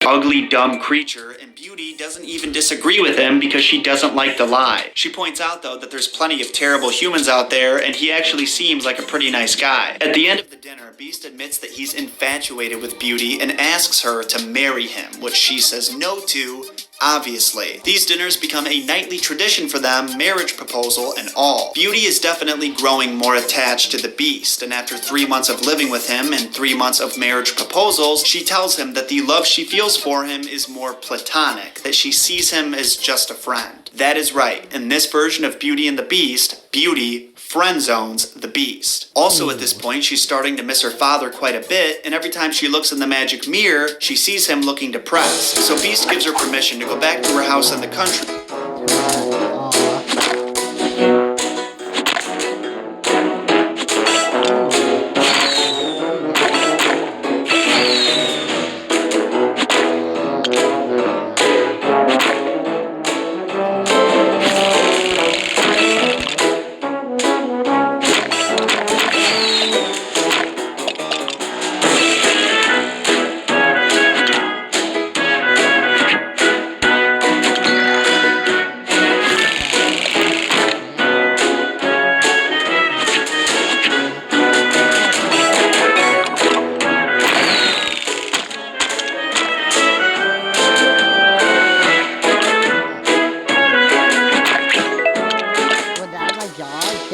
ugly, dumb creature, and Beauty doesn't even disagree with him because she doesn't like to lie. She points out, though, that there's plenty of terrible humans out there, and he actually seems like a pretty nice guy. At the end of the dinner, Beast admits that he's infatuated with Beauty and asks her to marry him, which she says no to, obviously. These dinners become a nightly tradition for them, marriage proposal and all. Beauty is definitely growing more attached to the Beast, and after 3 months of living with him and 3 months of marriage proposals, she tells him that the love she feels for him is more platonic, that she sees him as just a friend. That is right. In this version of Beauty and the Beast, Beauty friend zones the Beast. Also at this point, she's starting to miss her father quite a bit, and every time she looks in the magic mirror, she sees him looking depressed. So Beast gives her permission to go back to her house in the country.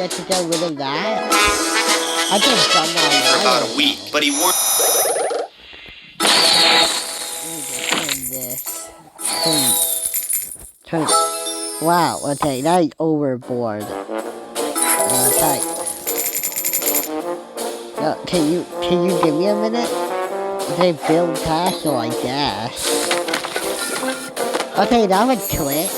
To get rid of that. I just done that for about a week, but he warned. Wow, okay, that's overboard. Okay. Can you give me a minute? Okay, build castle, I guess. Okay, that would click.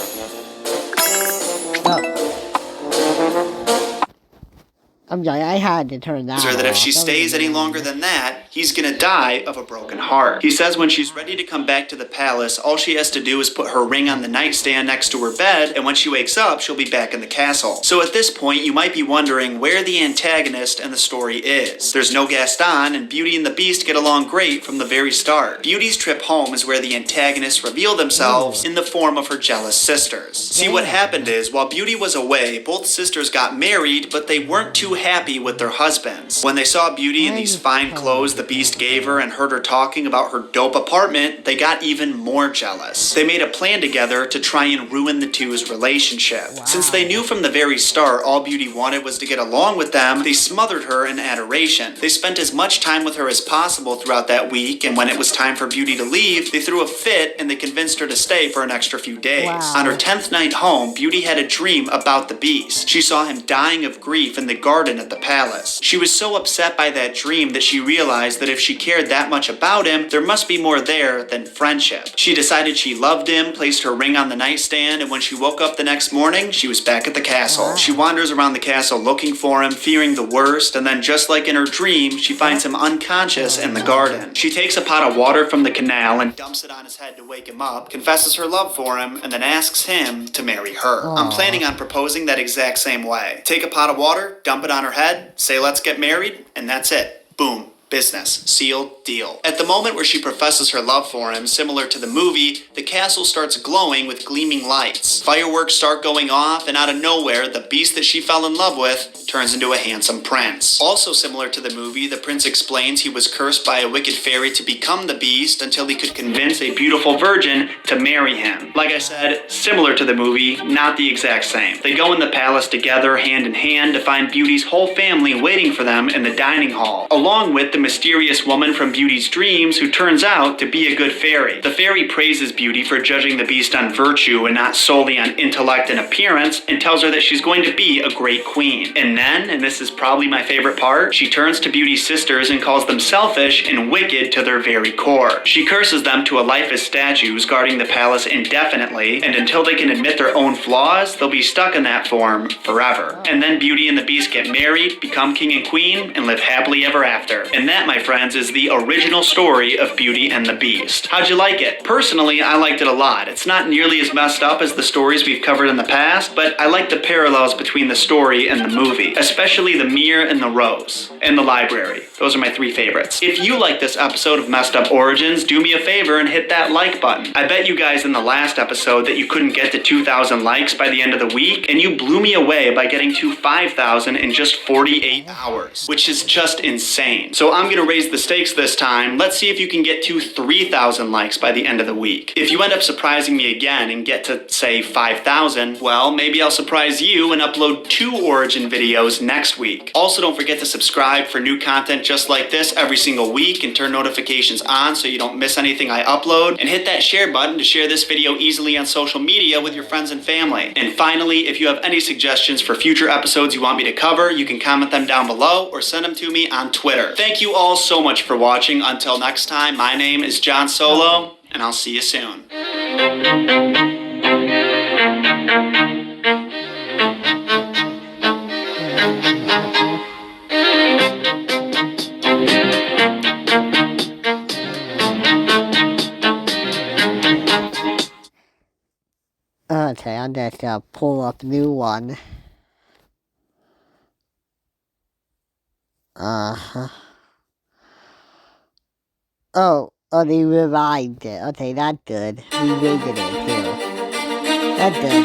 I'm sorry, I had to turn that off. That if she stays any longer than that, he's gonna die of a broken heart. He says when she's ready to come back to the palace, all she has to do is put her ring on the nightstand next to her bed, and when she wakes up, she'll be back in the castle. So at this point, you might be wondering where the antagonist in the story is. There's no Gaston, and Beauty and the Beast get along great from the very start. Beauty's trip home is where the antagonists reveal themselves in the form of her jealous sisters. See, what happened is, while Beauty was away, both sisters got married, but they weren't too happy with their husbands. When they saw Beauty in these fine clothes the Beast gave her and heard her talking about her dope apartment, they got even more jealous. They made a plan together to try and ruin the two's relationship. Wow. Since they knew from the very start all Beauty wanted was to get along with them, they smothered her in adoration. They spent as much time with her as possible throughout that week, and when it was time for Beauty to leave, they threw a fit and they convinced her to stay for an extra few days. Wow. On her 10th night home, Beauty had a dream about the Beast. She saw him dying of grief in the garden at the palace. She was so upset by that dream that she realized that if she cared that much about him, there must be more there than friendship. She decided she loved him, placed her ring on the nightstand, and when she woke up the next morning, she was back at the castle. She wanders around the castle looking for him, fearing the worst, and then just like in her dream, she finds him unconscious in the garden. She takes a pot of water from the canal and dumps it on his head to wake him up, confesses her love for him, and then asks him to marry her. I'm planning on proposing that exact same way. Take a pot of water, dump it on her head, say let's get married, and that's it. Boom. Business. Sealed deal. At the moment where she professes her love for him, similar to the movie, the castle starts glowing with gleaming lights. Fireworks start going off, and out of nowhere, the Beast that she fell in love with turns into a handsome prince. Also similar to the movie, the prince explains he was cursed by a wicked fairy to become the Beast until he could convince a beautiful virgin to marry him. Like I said, similar to the movie, not the exact same. They go in the palace together, hand in hand, to find Beauty's whole family waiting for them in the dining hall, along with the mysterious woman from Beauty's dreams who turns out to be a good fairy. The fairy praises Beauty for judging the Beast on virtue and not solely on intellect and appearance, and tells her that she's going to be a great queen. And then, and this is probably my favorite part, she turns to Beauty's sisters and calls them selfish and wicked to their very core. She curses them to a life as statues guarding the palace indefinitely, and until they can admit their own flaws, they'll be stuck in that form forever. And then Beauty and the Beast get married, become king and queen, and live happily ever after. And And that, my friends, is the original story of Beauty and the Beast. How'd you like it? Personally, I liked it a lot. It's not nearly as messed up as the stories we've covered in the past, but I like the parallels between the story and the movie, especially the mirror and the rose, and the library. Those are my 3 favorites. If you like this episode of Messed Up Origins, do me a favor and hit that like button. I bet you guys in the last episode that you couldn't get to 2,000 likes by the end of the week, and you blew me away by getting to 5,000 in just 48 hours, which is just insane. So I'm gonna raise the stakes this time. Let's see if you can get to 3,000 likes by the end of the week. If you end up surprising me again and get to, say, 5,000, well, maybe I'll surprise you and upload 2 Origin videos next week. Also, don't forget to subscribe for new content just like this every single week and turn notifications on so you don't miss anything I upload. And hit that share button to share this video easily on social media with your friends and family. And finally, if you have any suggestions for future episodes you want me to cover, you can comment them down below or send them to me on Twitter. Thank you all so much for watching. Until next time, my name is John Solo, and I'll see you soon. Okay, I'm just gonna pull up a new one. Uh-huh. Oh, they revived it. Okay, that's good. We rated it too. That's good.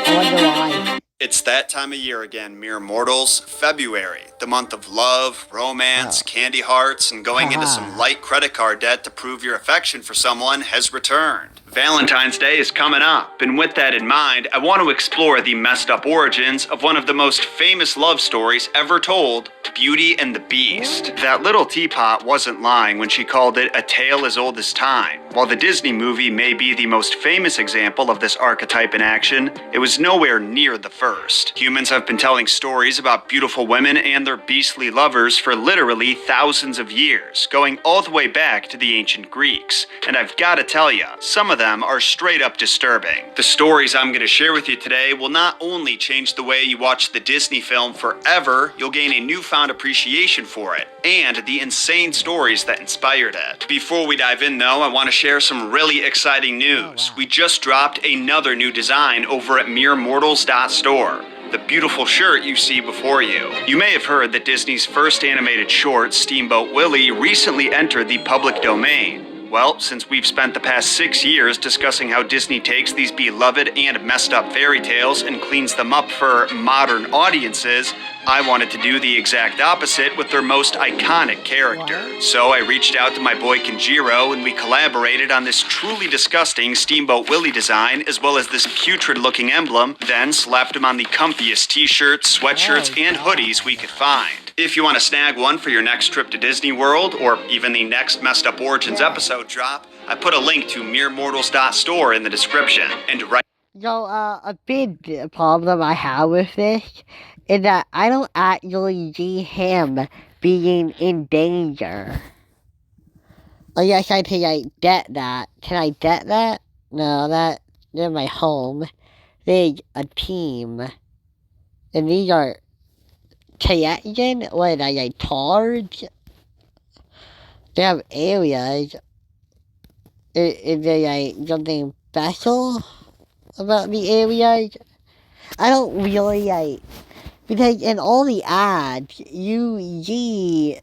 I wonder why. It's that time of year again, mere mortals. February, the month of love, romance, candy hearts, and going into some light credit card debt to prove your affection for someone has returned. Valentine's Day is coming up, and with that in mind, I want to explore the messed up origins of one of the most famous love stories ever told, Beauty and the Beast. That little teapot wasn't lying when she called it a tale as old as time. While the Disney movie may be the most famous example of this archetype in action, it was nowhere near the first. Humans have been telling stories about beautiful women and their beastly lovers for literally thousands of years, going all the way back to the ancient Greeks. And I've gotta tell ya, some of them are straight up disturbing. The stories I'm gonna share with you today will not only change the way you watch the Disney film forever, you'll gain a newfound appreciation for it, and the insane stories that inspired it. Before we dive in though, I want to share some really exciting news. We just dropped another new design over at meremortals.store. The beautiful shirt you see before you. You may have heard that Disney's first animated short, Steamboat Willie, recently entered the public domain. Well, since we've spent the past 6 years discussing how Disney takes these beloved and messed up fairy tales and cleans them up for modern audiences, I wanted to do the exact opposite with their most iconic character. So I reached out to my boy Kenjiro and we collaborated on this truly disgusting Steamboat Willie design as well as this putrid looking emblem, then slapped him on the comfiest t-shirts, sweatshirts, and hoodies we could find. If you want to snag one for your next trip to Disney World, or even the next Messed Up Origins episode drop, I put a link to meremortals.store in the description. And right A big problem I have with this is that I don't actually see him being in danger. Oh yes, I can get that. Can I get that? No, that's in my home. There's a team. And these are collection? What are they, cards? They have areas. Is there something special about the areas? I don't really because in all the ads you see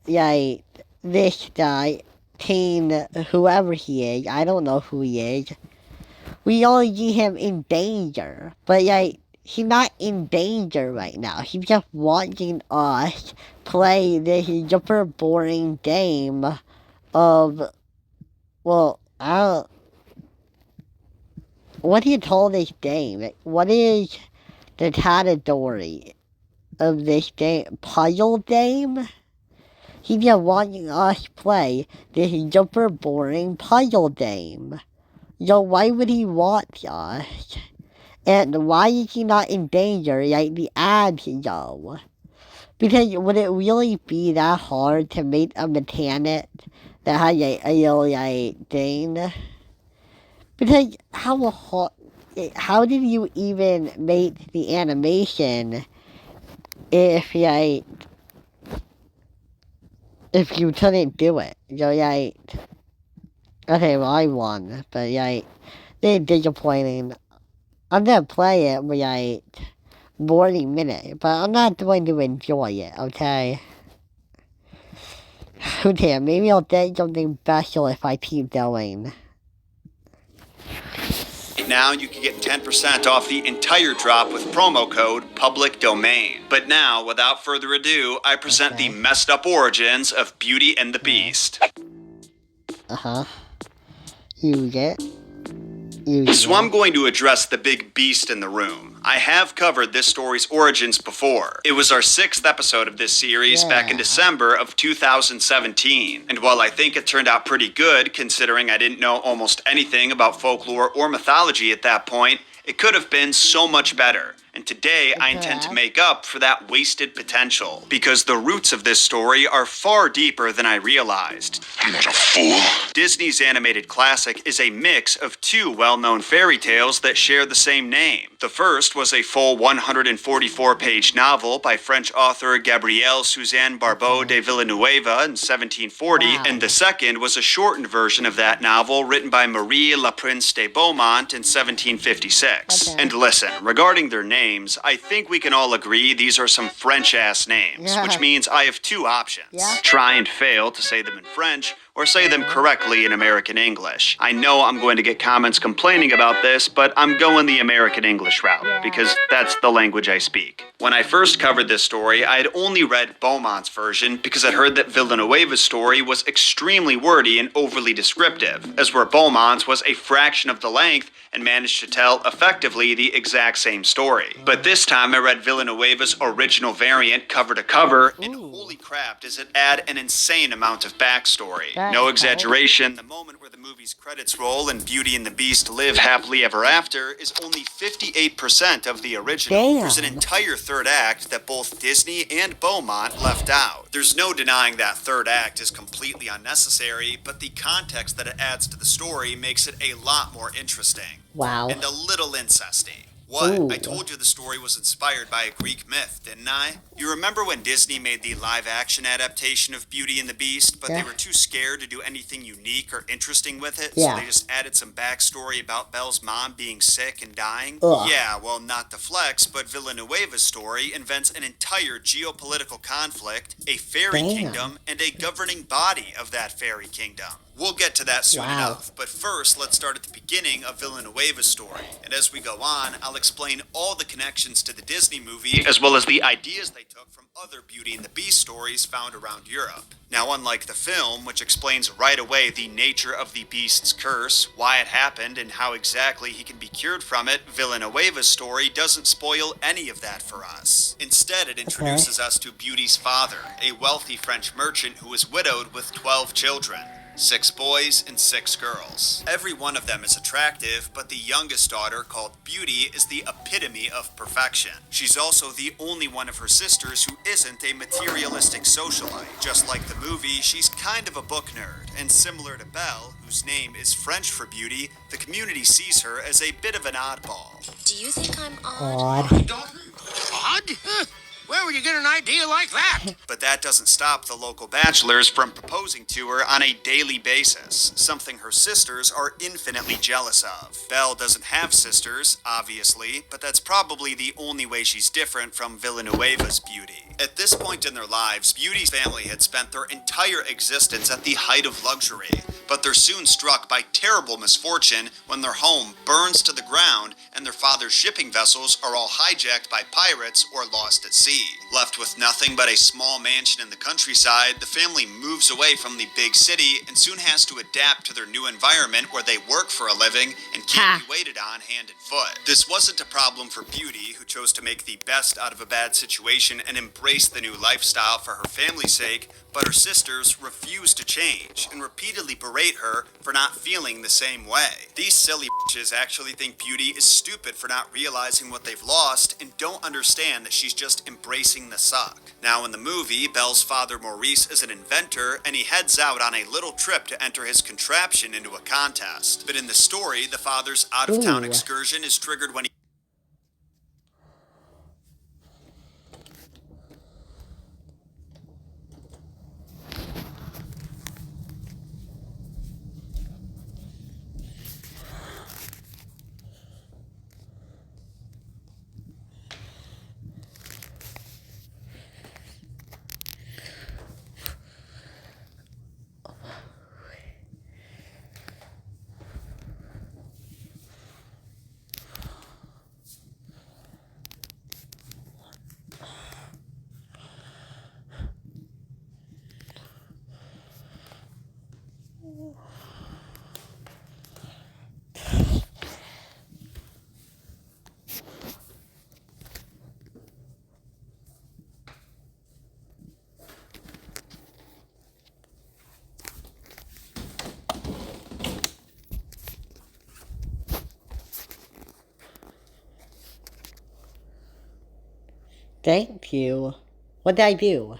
this guy, Teen, whoever he is, I don't know who he is. We only see him in danger, but he's not in danger right now. He's just watching us play this super boring game of, well, I don't, what do you call this game? What is the category of this game? Puzzle game? He's just watching us play this super boring puzzle game. So why would he watch us? And why is he not in danger like the ads show? Because would it really be that hard to make a mechanic that has a little thing? Because how did you even make the animation if if you couldn't do it. So, like, okay, well, I won, but, like, it's disappointing. I'm gonna play it for, like, 40 minutes, but I'm not going to enjoy it, okay? Okay, maybe I'll get something special if I keep going. Now you can get 10% off the entire drop with promo code Public Domain. But now, without further ado, I present the messed up origins of Beauty and the Beast. Uh-huh. Use it. So I'm going to address the big beast in the room. I have covered this story's origins before. It was our 6th episode of this series back in December of 2017. And while I think it turned out pretty good, considering I didn't know almost anything about folklore or mythology at that point, it could have been so much better. And today I intend to make up for that wasted potential, because the roots of this story are far deeper than I realized. I'm not a fool. Disney's animated classic is a mix of 2 well-known fairy tales that share the same name. The first was a full 144-page novel by French author Gabrielle Suzanne Barbeau de Villanueva in 1740, and the second was a shortened version of that novel written by Marie Laprince de Beaumont in 1756. And listen, regarding their names, I think we can all agree these are some French-ass names, which means I have 2 options. Try and fail to say them in French, or say them correctly in American English. I know I'm going to get comments complaining about this, but I'm going the American English route, because that's the language I speak. When I first covered this story, I had only read Beaumont's version because I'd heard that Villanueva's story was extremely wordy and overly descriptive, as where Beaumont's was a fraction of the length and managed to tell effectively the exact same story. But this time I read Villanueva's original variant cover to cover, and holy crap, does it add an insane amount of backstory. No exaggeration, the moment where the movie's credits roll and Beauty and the Beast live happily ever after is only 58% of the original. There's an entire third act that both Disney and Beaumont left out. There's no denying that third act is completely unnecessary, but the context that it adds to the story makes it a lot more interesting. Wow. And a little incesty. What? Ooh. I told you the story was inspired by a Greek myth, didn't I? You remember when Disney made the live-action adaptation of Beauty and the Beast, but they were too scared to do anything unique or interesting with it, so they just added some backstory about Belle's mom being sick and dying? Yeah, well, not to flex, but Villanueva's story invents an entire geopolitical conflict, a fairy kingdom, and a governing body of that fairy kingdom. We'll get to that soon enough, but first, let's start at the beginning of Villanueva's story. And as we go on, I'll explain all the connections to the Disney movie, as well as the ideas they took from other Beauty and the Beast stories found around Europe. Now, unlike the film, which explains right away the nature of the Beast's curse, why it happened, and how exactly he can be cured from it, Villanueva's story doesn't spoil any of that for us. Instead, it introduces us to Beauty's father, a wealthy French merchant who was widowed with 12 children. 6 boys and 6 girls. Every one of them is attractive, but the youngest daughter, called Beauty, is the epitome of perfection. She's also the only one of her sisters who isn't a materialistic socialite. Just like the movie, she's kind of a book nerd, and similar to Belle, whose name is French for beauty, the community sees her as a bit of an oddball. Do you think I'm odd? Odd? Where would you get an idea like that? But that doesn't stop the local bachelors from proposing to her on a daily basis, something her sisters are infinitely jealous of. Belle doesn't have sisters, obviously, but that's probably the only way she's different from Villanueva's Beauty. At this point in their lives, Beauty's family had spent their entire existence at the height of luxury, but they're soon struck by terrible misfortune when their home burns to the ground and their father's shipping vessels are all hijacked by pirates or lost at sea. Left with nothing but a small mansion in the countryside, the family moves away from the big city and soon has to adapt to their new environment where they work for a living and can't be waited on hand and foot. This wasn't a problem for Beauty, who chose to make the best out of a bad situation and embrace the new lifestyle for her family's sake, but her sisters refuse to change and repeatedly berate her for not feeling the same way. These silly bitches actually think Beauty is stupid for not realizing what they've lost and don't understand that she's just embracing the suck. Now in the movie, Belle's father Maurice is an inventor and he heads out on a little trip to enter his contraption into a contest. But in the story, the father's out-of-town excursion is triggered when he Thank you. What did I do?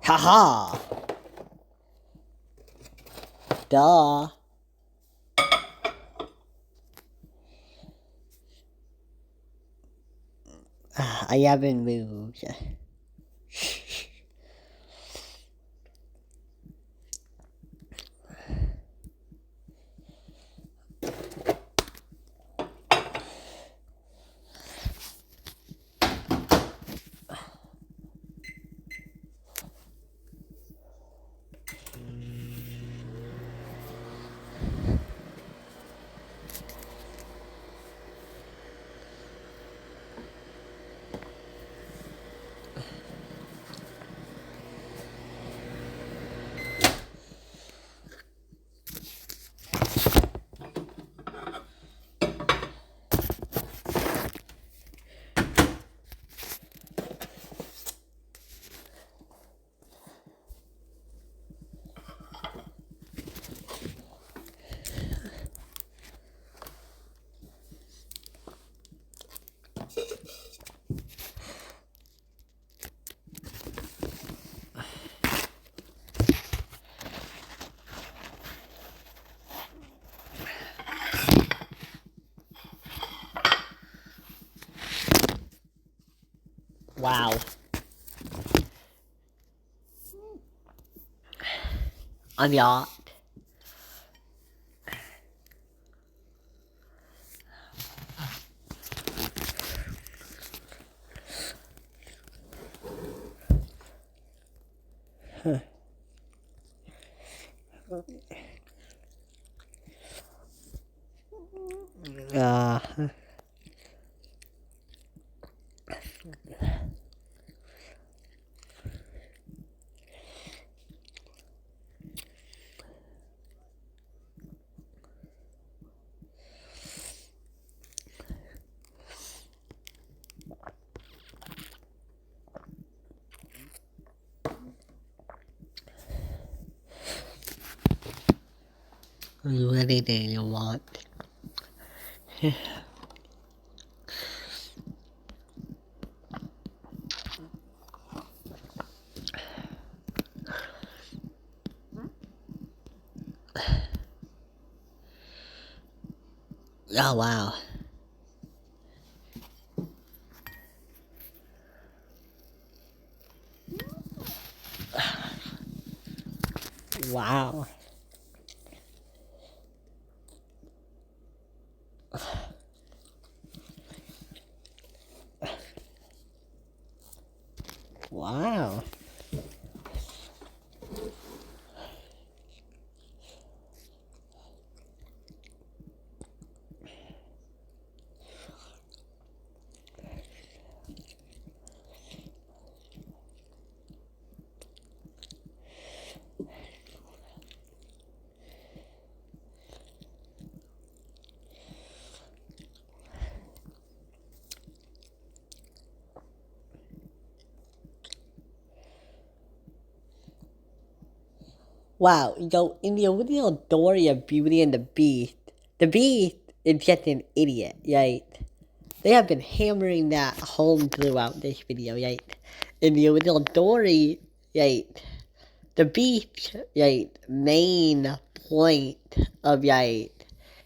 Haha! Duh. I haven't moved. Wow. A yacht. Uh, anything you want. Oh, wow. Wow. Wow. Wow, in the original story of Beauty and the Beast is just an idiot, right? They have been hammering that home throughout this video, right? In the original story, right, the Beast, right, main point of, right,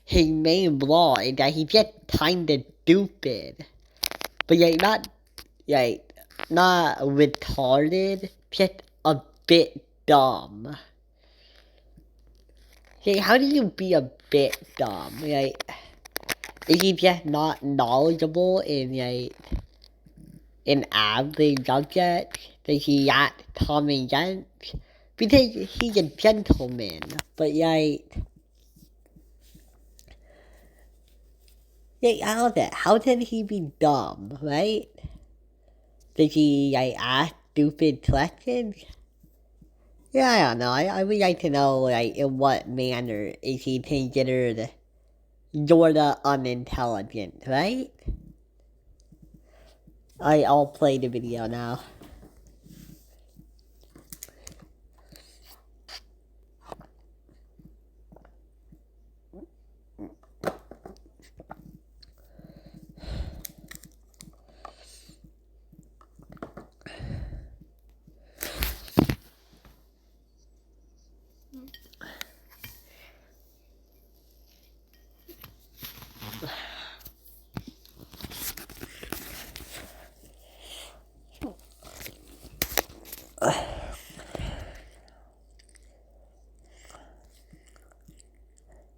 his main flaw is that he's just kinda stupid. But, right, not retarded, just a bit dumb. Okay, how do you be a bit dumb, right? Is he just not knowledgeable in, like, an average subject? Does he act common sense? Because he's a gentleman, but, how can he be dumb, right? Does he, like, ask stupid questions? Yeah, I don't know. I would like to know, like, in what manner is he considered sorta unintelligent, right? I'll play the video now.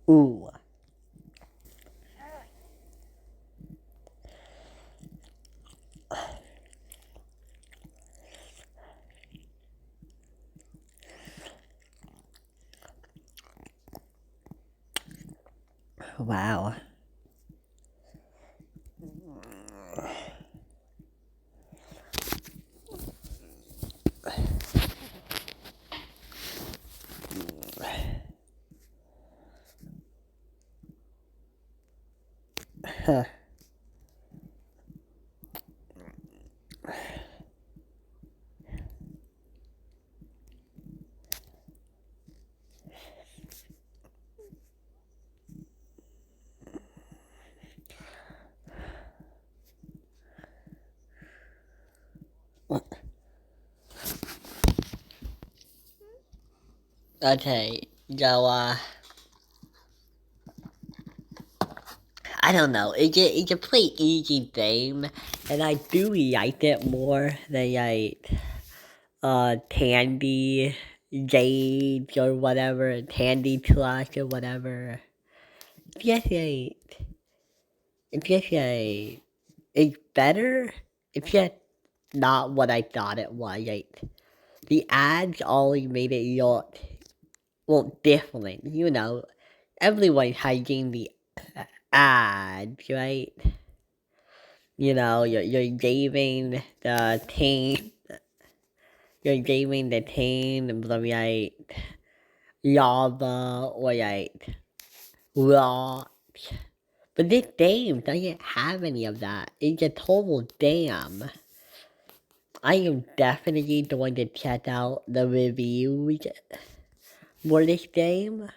Ooh. Wow. Huh. Okay, so, I don't know. It's a pretty easy game, and I do like it more than like Tandy Jade or whatever, Tandy Plus or whatever. It's just like it's just like it's better. It's just not what I thought it was. Like the ads always made it look well different. You know, everyone's hiding the ads, right? You know, you're giving the team, you're giving the team the like lava or like rocks. But this game doesn't have any of that. It's a total dam. I am definitely going to check out the reviews for this game.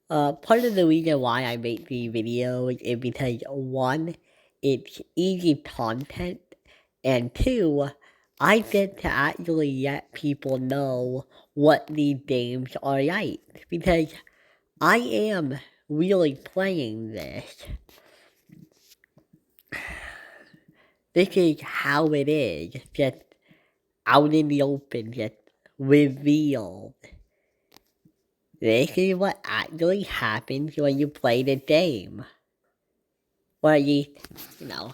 Part of the reason why I make these videos is because one, it's easy content, and two, I get to actually let people know what these games are like, because I am really playing this. This is how it is, just out in the open, just revealed. This is what actually happens when you play the game. Or at least, you know,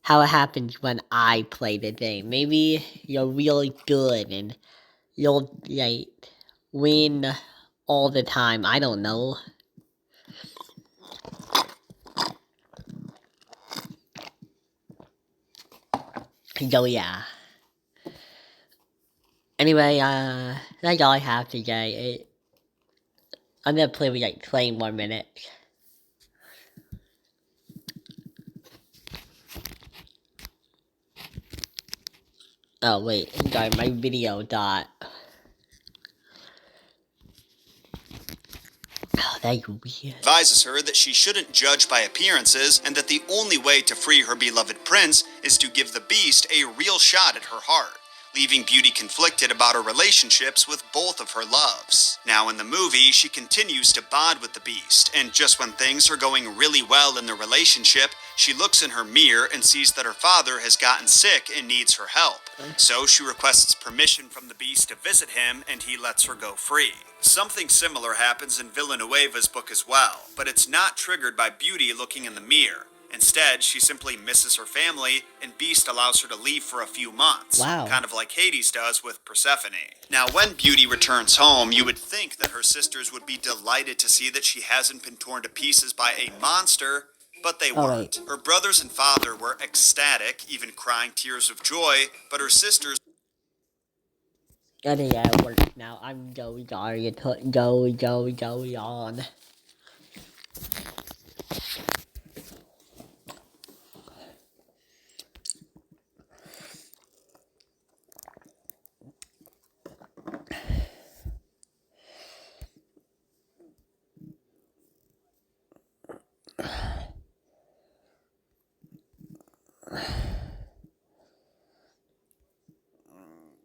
how it happens when I play the game. Maybe you're really good and you'll, like, win all the time. I don't know. So, yeah. Anyway, that's all I have to say. I'm gonna play with, like, 20 more minutes. Oh, wait. Sorry, my video died. Oh, that's weird. Advises her that she shouldn't judge by appearances and that the only way to free her beloved prince is to give the beast a real shot at her heart, leaving Beauty conflicted about her relationships with both of her loves. Now in the movie, she continues to bond with the beast, and just when things are going really well in their relationship, she looks in her mirror and sees that her father has gotten sick and needs her help. So she requests permission from the beast to visit him, and he lets her go free. Something similar happens in Villanueva's book as well, but it's not triggered by Beauty looking in the mirror. Instead, she simply misses her family, and Beast allows her to leave for a few months. Wow. Kind of like Hades does with Persephone. Now, when Beauty returns home, you would think that her sisters would be delighted to see that she hasn't been torn to pieces by a monster, but they weren't. Her brothers and father were ecstatic, even crying tears of joy, but her sisters... Okay, yeah, it works now. I'm going on.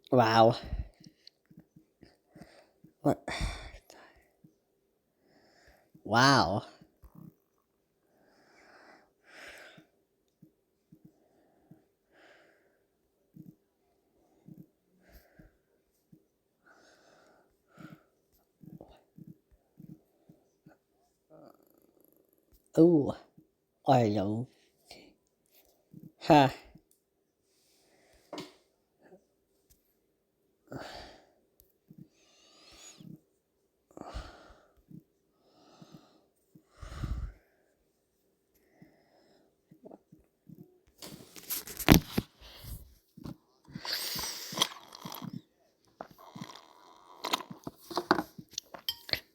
Wow. What? Wow. Ooh. I don't. Huh.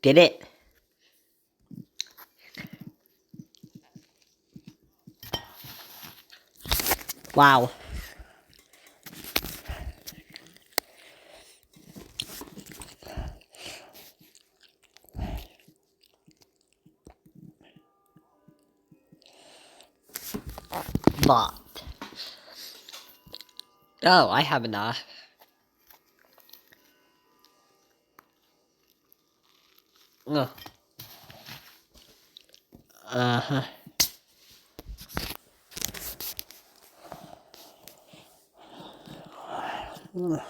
Did it? Wow. But. Oh, I have enough. Ugh. Uh-huh. Aw.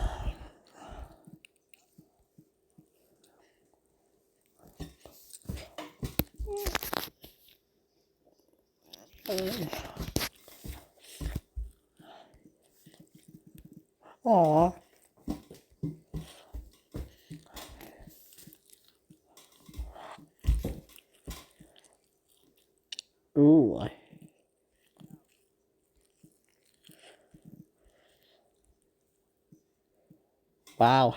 Ooh. Wow.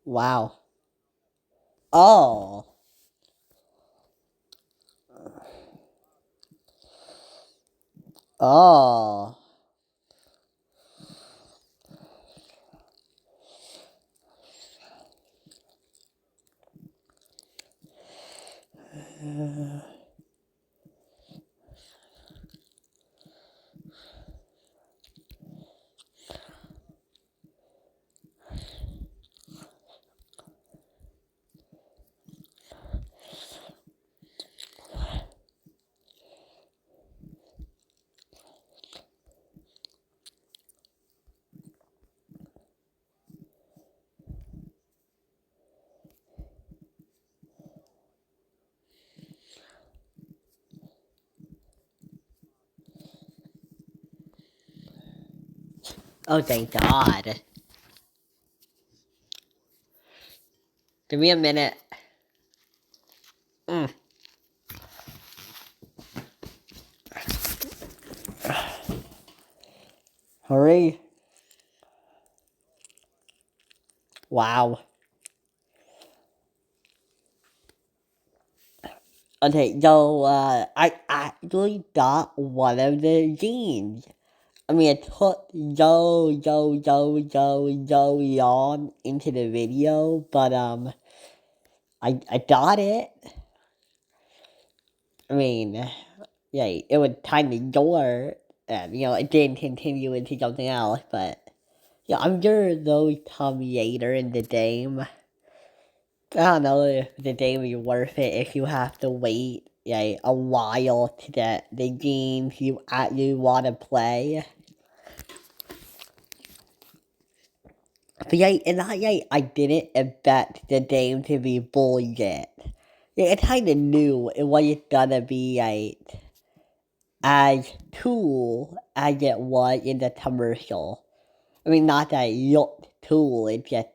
Wow. Oh. Oh. Oh, thank God. Give me a minute. Mm. Hurry. Wow. Okay, so, I actually got one of the genes. I mean, it took so long into the video, but, I got it. I mean, yeah, it was kind of short, and, it didn't continue into something else, but, yeah, I'm sure those come later in the game. I don't know if the game is worth it if you have to wait, a while to get the games you actually want to play. But I didn't expect the game to be bullshit. Yeah, I kinda knew it wasn't gonna be, as cool as it was in the commercial. I mean, not that it looked cool, it just,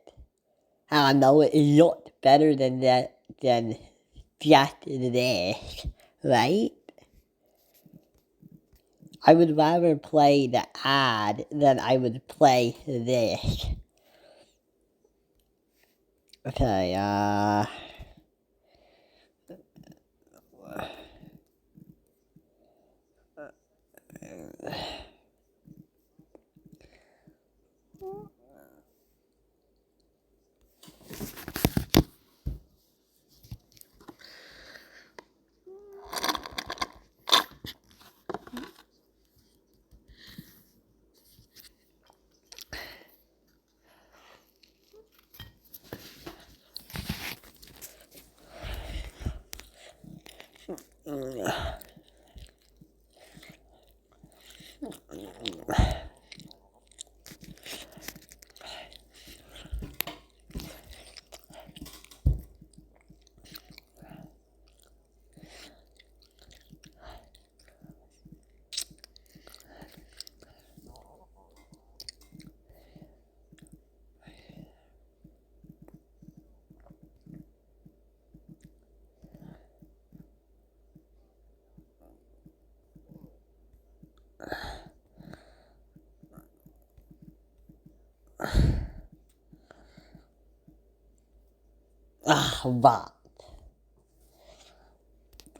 I don't know, it looked better than just this, right? I would rather play the ad than I would play this. Okay, But.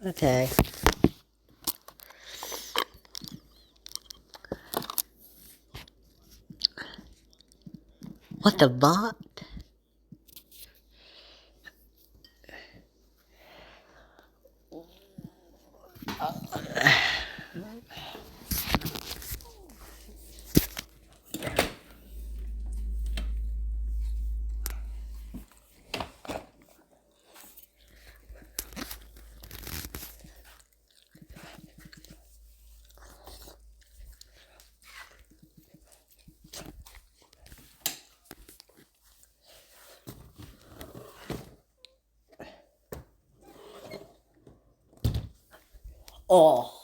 Okay. What the bot? Oh.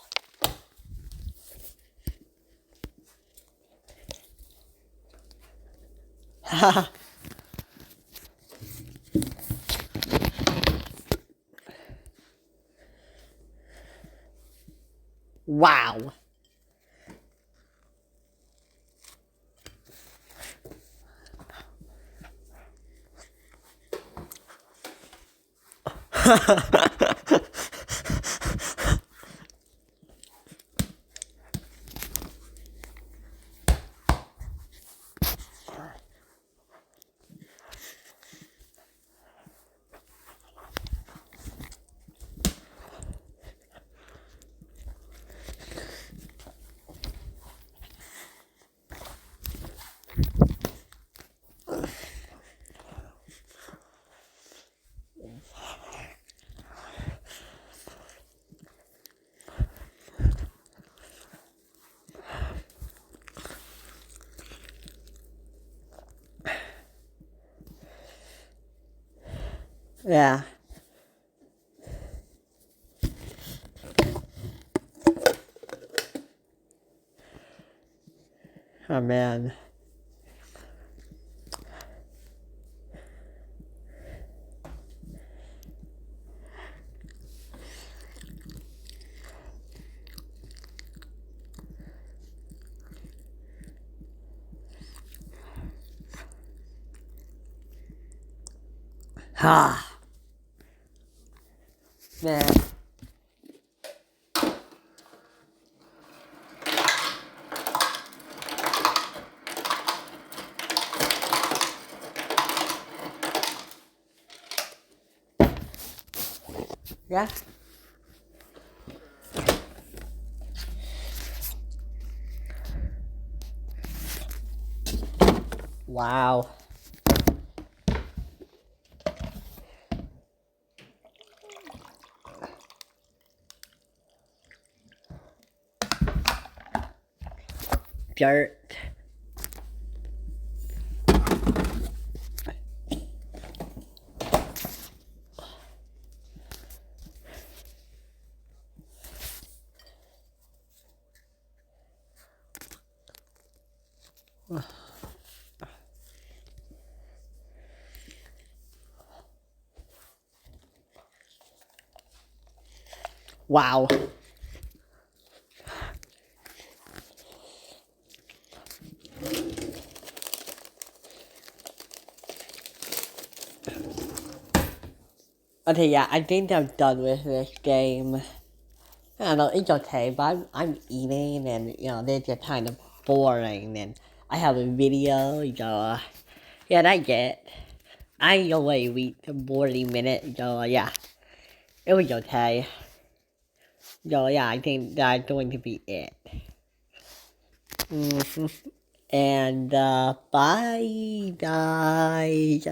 Wow. Yeah. Oh man. Ah. Man. Yeah. Wow. Dirt. Wow. Okay, yeah, I think I'm done with this game. I don't know, it's okay, but I'm eating and, they're just kind of boring and I have a video, yeah, that's it. I only reached 40 minutes, so yeah, it was okay. So yeah, I think that's going to be it. And, bye, guys.